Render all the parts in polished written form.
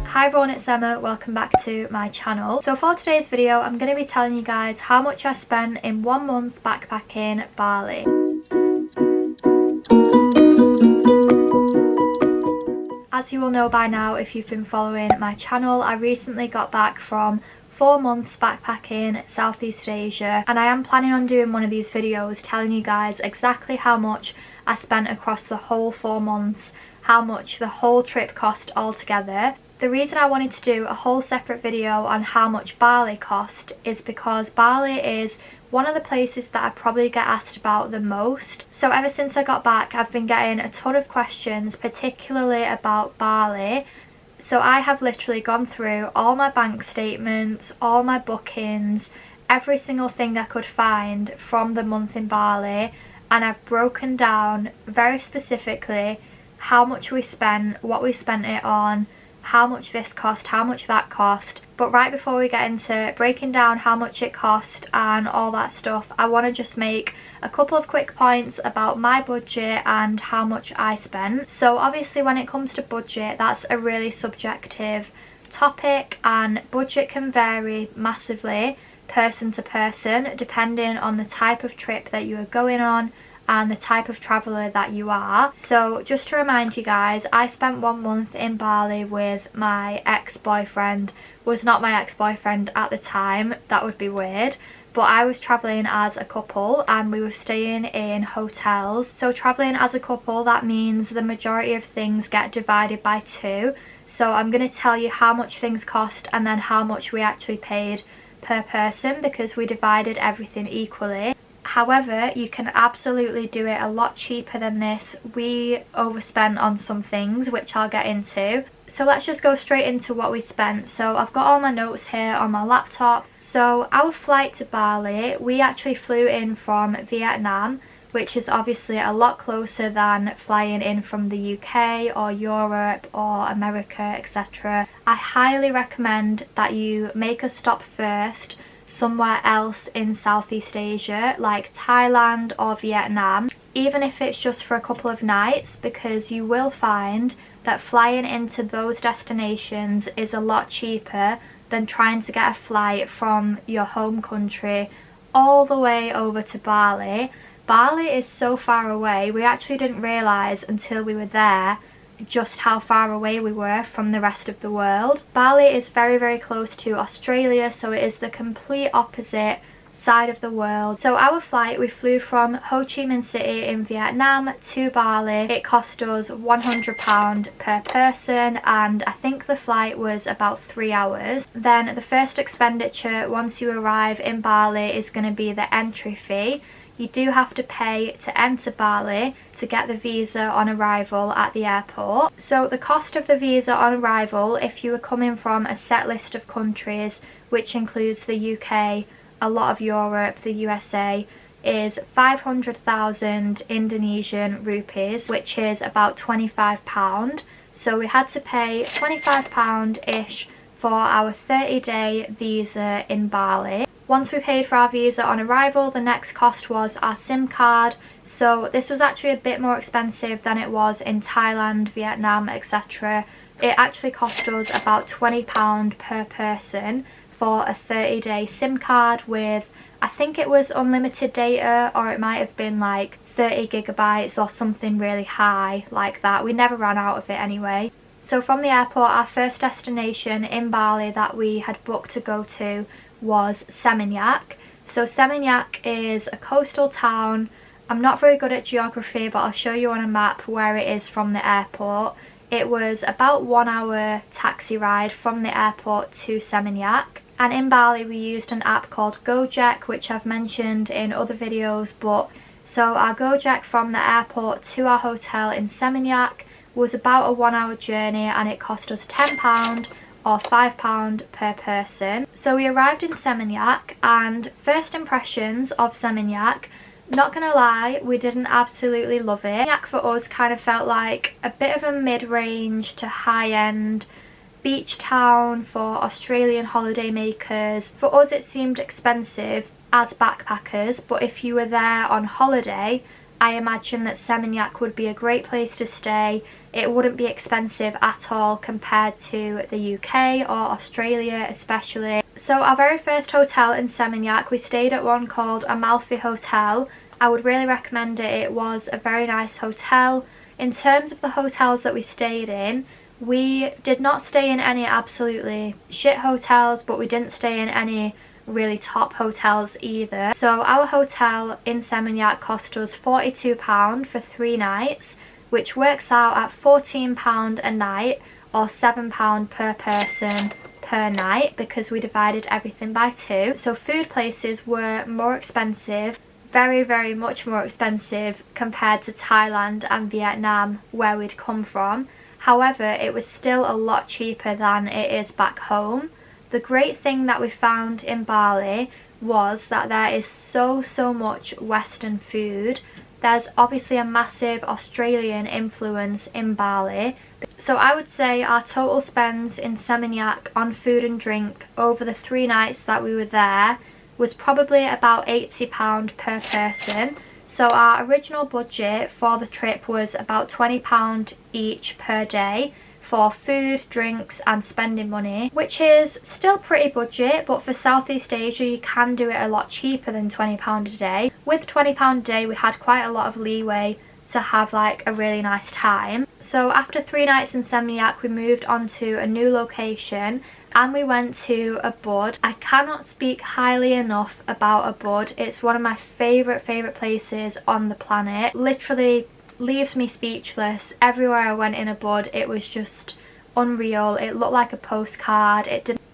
Hi everyone, it's Emma. Welcome back to my channel. So for today's video, I'm going to be telling you guys how much I spent in 1 month backpacking Bali. As you will know by now, if you've been following my channel, I recently got back from 4 months backpacking Southeast Asia, and I am planning on doing one of these videos telling you guys exactly how much I spent across the whole 4 months, how much the whole trip cost altogether. The reason I wanted to do a whole separate video on how much Bali cost is because Bali is one of the places that I probably get asked about the most. So ever since I got back, I've been getting a ton of questions, particularly about Bali. So I have literally gone through all my bank statements, all my bookings, every single thing I could find from the month in Bali, and I've broken down very specifically how much we spent, what we spent it on, how much this cost, how much that cost. But right before we get into breaking down how much it cost and all that stuff, I want to just make a couple of quick points about my budget and how much I spent. So obviously when it comes to budget, that's a really subjective topic, and budget can vary massively person to person depending on the type of trip that you are going on and the type of traveller that you are. So just to remind you guys, I spent 1 month in Bali with my ex-boyfriend. Was not my ex-boyfriend at the time, that would be weird, but I was travelling as a couple and we were staying in hotels. So travelling as a couple, that means the majority of things get divided by 2. So I'm going to tell you how much things cost and then how much we actually paid per person, because we divided everything equally. However, you can absolutely do it a lot cheaper than this. We overspent on some things, which I'll get into. So let's just go straight into what we spent. So I've got all my notes here on my laptop. So our flight to Bali, we actually flew in from Vietnam, which is obviously a lot closer than flying in from the UK or Europe or America, etc. I highly recommend that you make a stop first somewhere else in Southeast Asia, like Thailand or Vietnam, even if it's just for a couple of nights, because you will find that flying into those destinations is a lot cheaper than trying to get a flight from your home country all the way over to Bali. Bali is so far away. We actually didn't realise until we were there just how far away we were from the rest of the world. Bali is very, very close to Australia, so it is the complete opposite side of the world. So our flight, we flew from Ho Chi Minh City in Vietnam to Bali. It cost us £100 per person, and I think the flight was about 3 hours. Then the first expenditure once you arrive in Bali is going to be the entry fee. You do have to pay to enter Bali to get the visa on arrival at the airport. So the cost of the visa on arrival, if you were coming from a set list of countries, which includes the UK, a lot of Europe, the USA, is 500,000 Indonesian rupees, which is about £25. So we had to pay £25-ish for our 30-day visa in Bali. Once we paid for our visa on arrival, the next cost was our SIM card. So this was actually a bit more expensive than it was in Thailand, Vietnam, etc. It actually cost us about £20 per person for a 30-day SIM card with, I think it was unlimited data, or it might have been like 30 gigabytes or something really high like that. We never ran out of it anyway. So from the airport, our first destination in Bali that we had booked to go to was Seminyak. So Seminyak is a coastal town. I'm not very good at geography, but I'll show you on a map where it is from the airport. It was about 1 hour taxi ride from the airport to Seminyak. And in Bali we used an app called Gojek, which I've mentioned in other videos. But so our Gojek from the airport to our hotel in Seminyak was about a 1 hour journey, and it cost us £10 or £5 per person. So we arrived in Seminyak, and first impressions of Seminyak, not gonna lie, we didn't absolutely love it. Seminyak for us kind of felt like a bit of a mid-range to high-end beach town for Australian holiday makers. For us it seemed expensive as backpackers, but if you were there on holiday I imagine that Seminyak would be a great place to stay. It wouldn't be expensive at all compared to the UK or Australia especially. So our very first hotel in Seminyak, we stayed at one called Amalfi Hotel. I would really recommend it. It was a very nice hotel. In terms of the hotels that we stayed in, we did not stay in any absolutely shit hotels, but we didn't stay in any really top hotels either. So our hotel in Seminyak cost us £42 for 3 nights, which works out at £14 a night or £7 per person per night because we divided everything by 2. So food places were more expensive, very much more expensive compared to Thailand and Vietnam where we'd come from. However, it was still a lot cheaper than it is back home. The great thing that we found in Bali was that there is so much Western food. There's obviously a massive Australian influence in Bali. So I would say our total spends in Seminyak on food and drink over the 3 nights that we were there was probably about £80 per person. So our original budget for the trip was about £20 each per day for food, drinks and spending money, which is still pretty budget, but for Southeast Asia you can do it a lot cheaper than £20 a day. With £20 a day we had quite a lot of leeway to have like a really nice time. So after 3 nights in Seminyak we moved on to a new location and we went to Ubud. I cannot speak highly enough about Ubud. It's one of my favourite places on the planet. Literally leaves me speechless. Everywhere I went in Ubud it was just unreal. It looked like a postcard.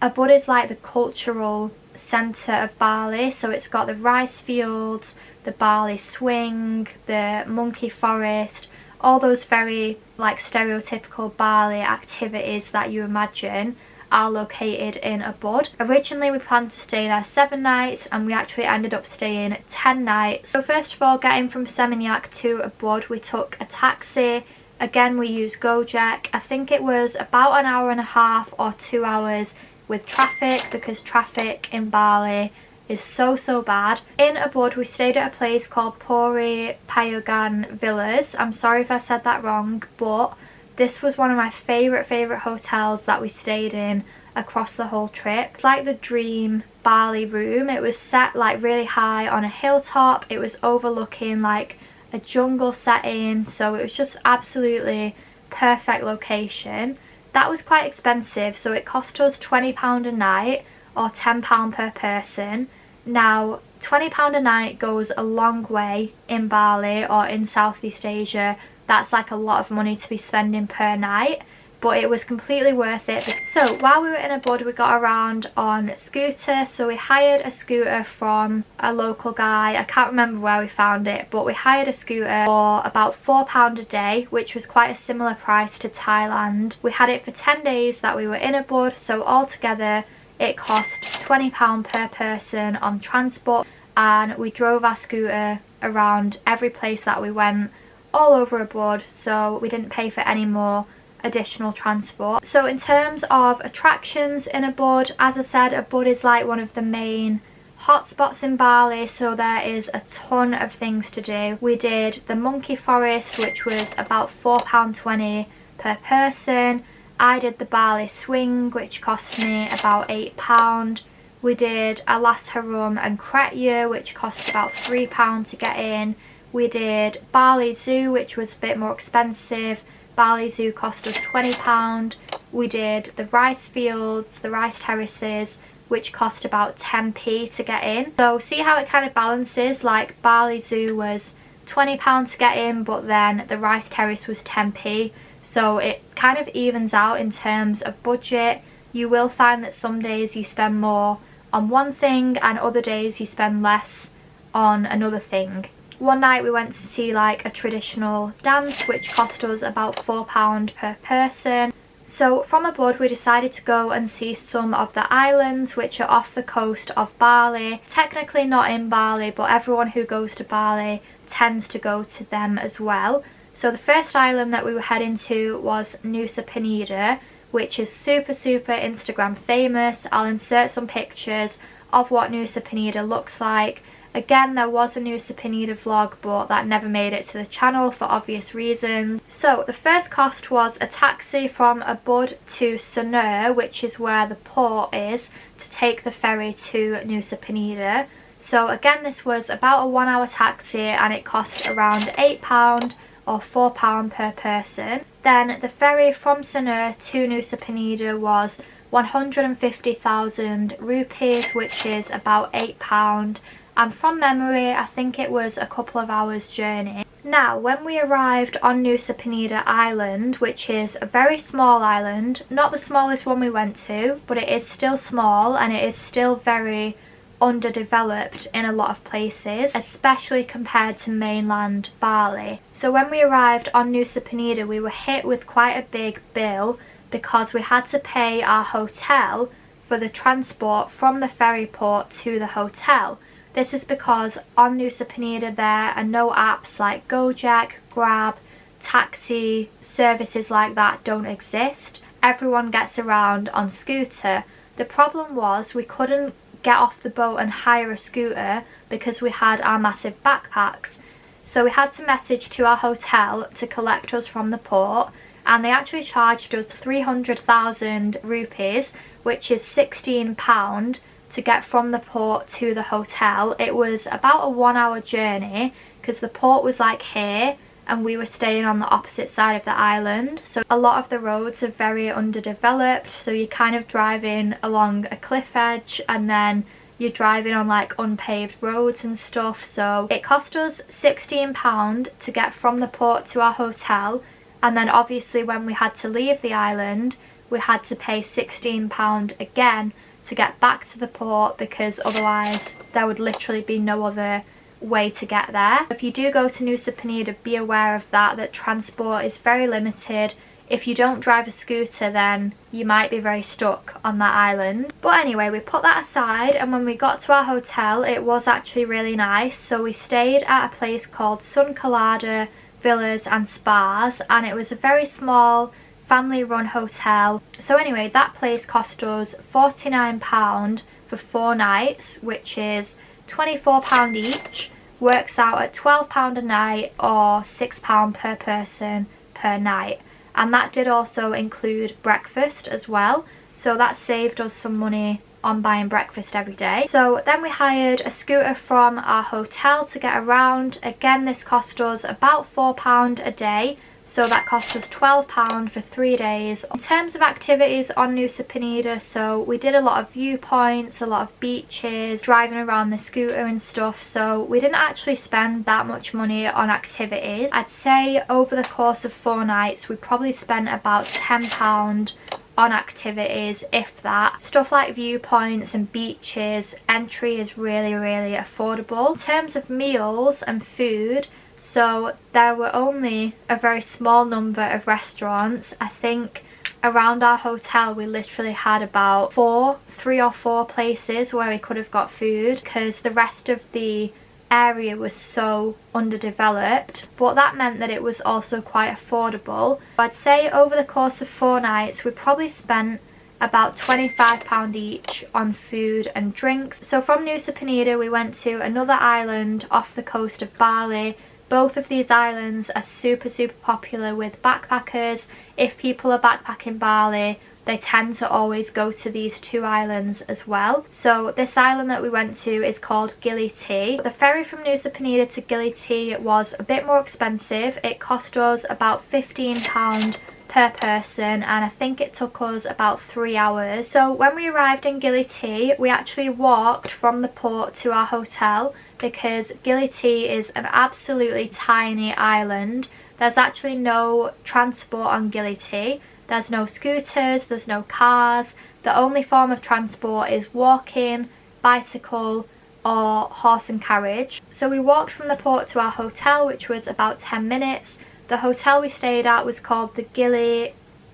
Ubud is like the cultural centre of Bali, so it's got the rice fields, the Bali swing, the monkey forest, all those very like stereotypical Bali activities that you imagine are located in Ubud. Originally we planned to stay there 7 nights and we actually ended up staying 10 nights. So first of all, getting from Seminyak to Ubud we took a taxi. Again we used Gojek. I think it was about an hour and a half or 2 hours with traffic because traffic in Bali is so bad. In Ubud we stayed at a place called Puri Payogan Villas. I'm sorry if I said that wrong, but this was one of my favourite hotels that we stayed in across the whole trip. It's like the dream Bali room. It was set like really high on a hilltop. It was overlooking like a jungle setting, so it was just absolutely perfect location. That was quite expensive, so it cost us £20 a night or £10 per person. Now £20 a night goes a long way in Bali or in Southeast Asia. That's like a lot of money to be spending per night, but it was completely worth it. So while we were in Ubud we got around on a scooter. So we hired a scooter from a local guy. I can't remember where we found it, but we hired a scooter for about £4 a day, which was quite a similar price to Thailand. We had it for 10 days that we were in Ubud, so altogether it cost £20 per person on transport, and we drove our scooter around every place that we went all over Ubud, so we didn't pay for any more additional transport. So in terms of attractions in Ubud, as I said, Ubud is like one of the main hotspots in Bali, so there is a ton of things to do. We did the monkey forest, which was about £4.20 per person. I did the Bali swing, which cost me about £8. We did Alas Harum and Kretya, which cost about £3 to get in. We did Bali Zoo, which was a bit more expensive. Bali Zoo cost us £20. We did the rice fields, the rice terraces, which cost about 10p to get in. So see how it kind of balances, like Bali Zoo was £20 to get in, but then the rice terrace was 10p. So it kind of evens out in terms of budget. You will find that some days you spend more on one thing and other days you spend less on another thing. One night we went to see like a traditional dance, which cost us about £4 per person. So from Ubud we decided to go and see some of the islands which are off the coast of Bali. Technically not in Bali, but everyone who goes to Bali tends to go to them as well. So the first island that we were heading to was Nusa Penida, which is super Instagram famous. I'll insert some pictures of what Nusa Penida looks like. Again, there was a Nusa Penida vlog, but that never made it to the channel for obvious reasons. So the first cost was a taxi from Ubud to Seminyak, which is where the port is, to take the ferry to Nusa Penida. So again, this was about a 1 hour taxi and it cost around £8 or £4 per person. Then the ferry from Seminyak to Nusa Penida was 150,000 rupees, which is about £8. And from memory, I think it was a couple of hours journey. Now, when we arrived on Nusa Penida Island, which is a very small island, not the smallest one we went to, but it is still small and it is still very underdeveloped in a lot of places, especially compared to mainland Bali. So when we arrived on Nusa Penida, we were hit with quite a big bill because we had to pay our hotel for the transport from the ferry port to the hotel. This is because on Nusa Penida there are no apps like Gojek, Grab, taxi, services like that don't exist. Everyone gets around on scooter. The problem was we couldn't get off the boat and hire a scooter because we had our massive backpacks. So we had to message to our hotel to collect us from the port, and they actually charged us 300,000 rupees, which is £16, to get from the port to the hotel. It was about a 1 hour journey because the port was like here and we were staying on the opposite side of the island. So a lot of the roads are very underdeveloped, so you're kind of driving along a cliff edge and then you're driving on like unpaved roads and stuff. So it cost us £16 to get from the port to our hotel, and then obviously when we had to leave the island we had to pay £16 again to get back to the port, because otherwise there would literally be no other way to get there. If you do go to Nusa Penida, be aware of that transport is very limited. If you don't drive a scooter, then you might be very stuck on that island. But anyway, we put that aside, and when we got to our hotel, it was actually really nice. So we stayed at a place called Sun Colada Villas and Spas, and it was a very small family run hotel. So anyway, that place cost us £49 for 4 nights, which is £24 each, works out at £12 a night or £6 per person per night. And that did also include breakfast as well, so that saved us some money on buying breakfast every day. So then we hired a scooter from our hotel to get around. Again, this cost us about £4 a day, so that cost us £12 for 3 days. In terms of activities on Nusa Penida, so we did a lot of viewpoints, a lot of beaches, driving around the scooter and stuff, so we didn't actually spend that much money on activities. I'd say over the course of 4 nights we probably spent about £10 on activities, if that. Stuff like viewpoints and beaches, entry is really affordable. In terms of meals and food, so there were only a very small number of restaurants. I think around our hotel we literally had about 3 or 4 places where we could have got food, because the rest of the area was so underdeveloped, but that meant that it was also quite affordable. I'd say over the course of 4 nights we probably spent about £25 each on food and drinks. So from Nusa Penida we went to another island off the coast of Bali. Both of these islands are super popular with backpackers. If people are backpacking Bali, they tend to always go to these 2 islands as well. So this island that we went to is called Gili. The ferry from Nusa Penida to Gili was a bit more expensive. It cost us about £15 per person, and I think it took us about 3 hours. So when we arrived in Gili, we actually walked from the port to our hotel, because Gili is an absolutely tiny island. There's actually no transport on Gili. There's no scooters, there's no cars. The only form of transport is walking, bicycle or horse and carriage. So we walked from the port to our hotel, which was about 10 minutes. The hotel we stayed at was called the Gili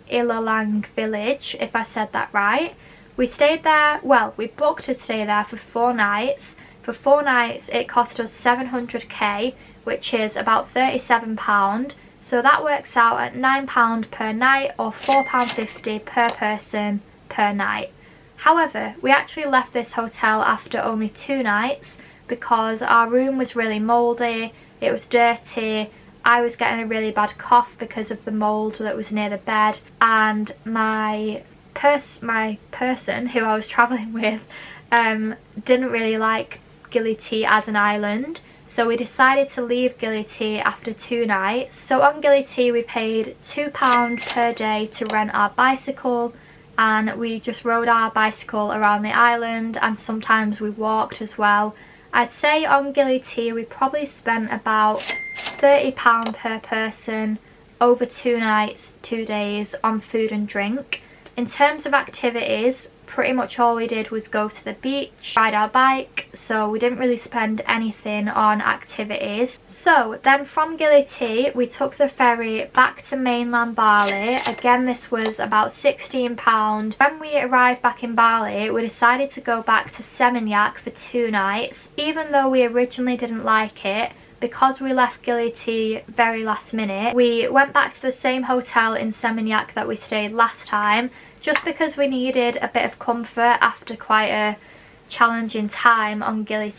Ilalang Village, if I said that right. We stayed there, well, we booked to stay there for 4 nights. For 4 nights it cost us 700k, which is about £37. So that works out at £9 per night or £4.50 per person per night. However, we actually left this hotel after only 2 nights because our room was really mouldy, it was dirty, I was getting a really bad cough because of the mould that was near the bed, and my person who I was travelling with didn't really like Gili as an island. So we decided to leave Gili after 2 nights. So on Gili we paid £2 per day to rent our bicycle, and we just rode our bicycle around the island, and sometimes we walked as well. I'd say on Gili we probably spent about £30 per person over 2 nights, 2 days on food and drink. In terms of activities, pretty much all we did was go to the beach, ride our bike, so we didn't really spend anything on activities. So then from Gili we took the ferry back to mainland Bali. Again, this was about £16. When we arrived back in Bali, we decided to go back to Seminyak for 2 nights. Even though we originally didn't like it, because we left Gili very last minute, we went back to the same hotel in Seminyak that we stayed last time, just because we needed a bit of comfort after quite a challenging time on Gili.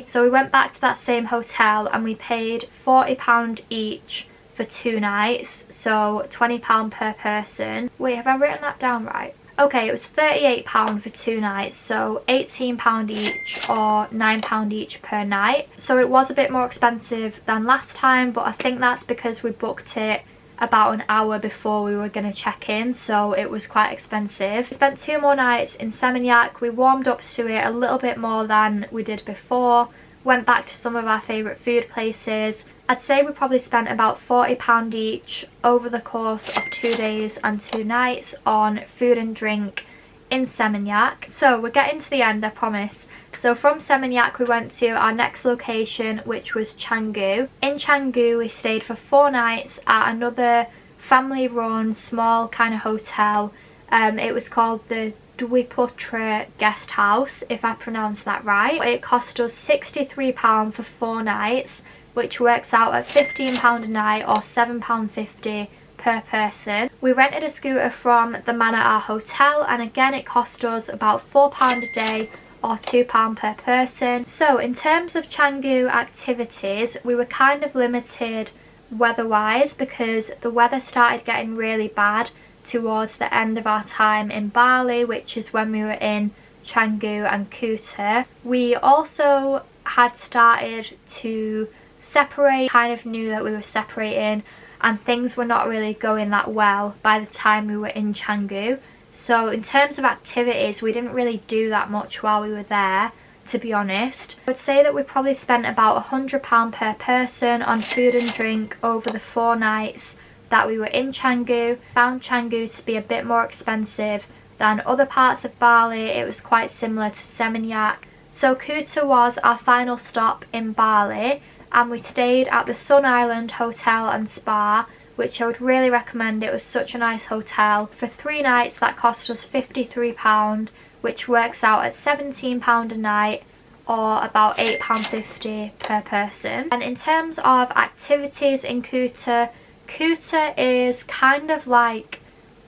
So we went back to that same hotel and we paid £40 each for 2 nights, so £20 per person. Wait, have I written that down right? Okay, it was £38 for 2 nights, so £18 each or £9 each per night. So it was a bit more expensive than last time, but I think that's because we booked it about an hour before we were going to check in, so it was quite expensive. We spent 2 more nights in Seminyak. We warmed up to it a little bit more than we did before, went back to some of our favourite food places. I'd say we probably spent about £40 each over the course of 2 days and 2 nights on food and drink in Seminyak. So we're getting to the end, I promise. So from Seminyak we went to our next location, which was Canggu. In Canggu we stayed for 4 nights at another family run small kind of hotel. It was called the Dwiputra guest house, if I pronounced that right. It cost us £63 for 4 nights, which works out at £15 a night or £7.50 per person. We rented a scooter from the man at our hotel, and again it cost us about £4 a day or £2 per person. So in terms of Canggu activities, we were kind of limited weather-wise because the weather started getting really bad towards the end of our time in Bali, which is when we were in Canggu and Kuta. We also had started to separate, kind of knew that we were separating, and things were not really going that well by the time we were in Canggu. So in terms of activities, we didn't really do that much while we were there, to be honest. I would say that we probably spent about £100 per person on food and drink over the 4 nights that we were in Canggu. Found Canggu to be a bit more expensive than other parts of Bali. It was quite similar to Seminyak. So Kuta was our final stop in Bali, and we stayed at the Sun Island Hotel and Spa, which I would really recommend. It was such a nice hotel. For 3 nights that cost us £53, which works out at £17 a night or about £8.50 per person. And in terms of activities in Kuta, Kuta is kind of like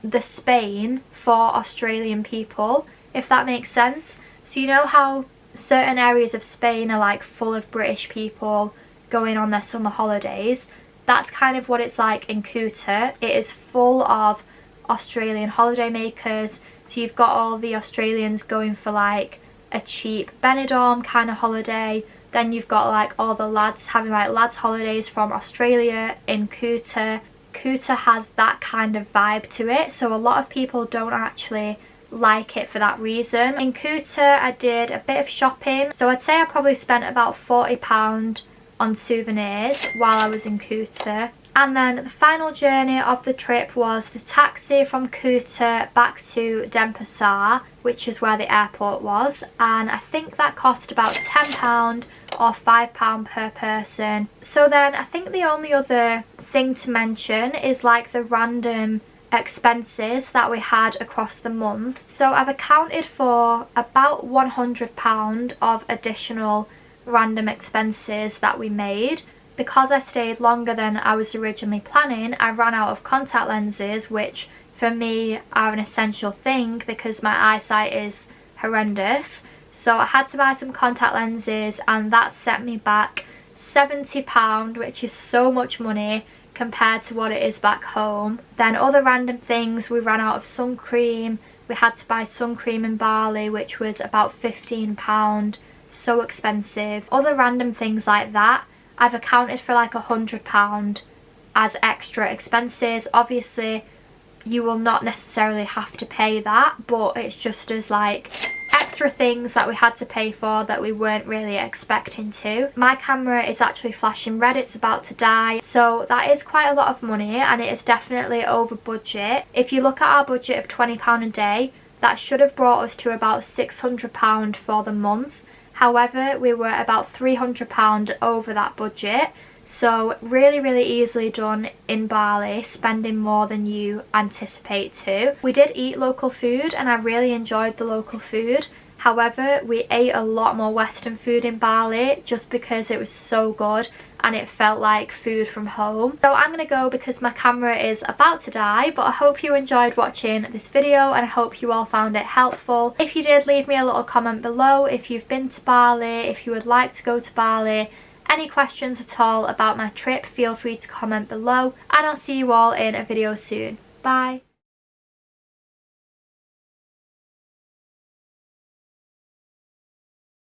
the Spain for Australian people, if that makes sense. So you know how certain areas of Spain are like full of British people going on their summer holidays? That's kind of what it's like in Kuta. It is full of Australian holiday makers. So you've got all the Australians going for like a cheap Benidorm kind of holiday. Then you've got like all the lads having like lads holidays from Australia in Kuta. Kuta has that kind of vibe to it, so a lot of people don't actually like it for that reason. In Kuta I did a bit of shopping, so I'd say I probably spent about £40 on souvenirs while I was in Kuta. And then the final journey of the trip was the taxi from Kuta back to Denpasar, which is where the airport was, and I think that cost about £10 or £5 per person. So then I think the only other thing to mention is like the random expenses that we had across the month. So I've accounted for about £100 of additional random expenses that we made. Because I stayed longer than I was originally planning, I ran out of contact lenses, which for me are an essential thing because my eyesight is horrendous. So I had to buy some contact lenses, and that set me back £70, which is so much money compared to what it is back home. Then other random things, we ran out of sun cream. We had to buy sun cream in Bali, which was about £15, so expensive. Other random things like that, I've accounted for like £100 as extra expenses. Obviously you will not necessarily have to pay that, but it's just as like extra things that we had to pay for that we weren't really expecting to. My camera is actually flashing red, it's about to die, so that is quite a lot of money, and it is definitely over budget. If you look at our budget of £20 a day, that should have brought us to about £600 for the month. However, we were about £300 over that budget. So really easily done in Bali, spending more than you anticipate to. We did eat local food and I really enjoyed the local food. However, we ate a lot more Western food in Bali just because it was so good and it felt like food from home. So I'm gonna go because my camera is about to die, but I hope you enjoyed watching this video and I hope you all found it helpful. If you did, leave me a little comment below if you've been to Bali, if you would like to go to Bali. Any questions at all about my trip, feel free to comment below, and I'll see you all in a video soon. Bye!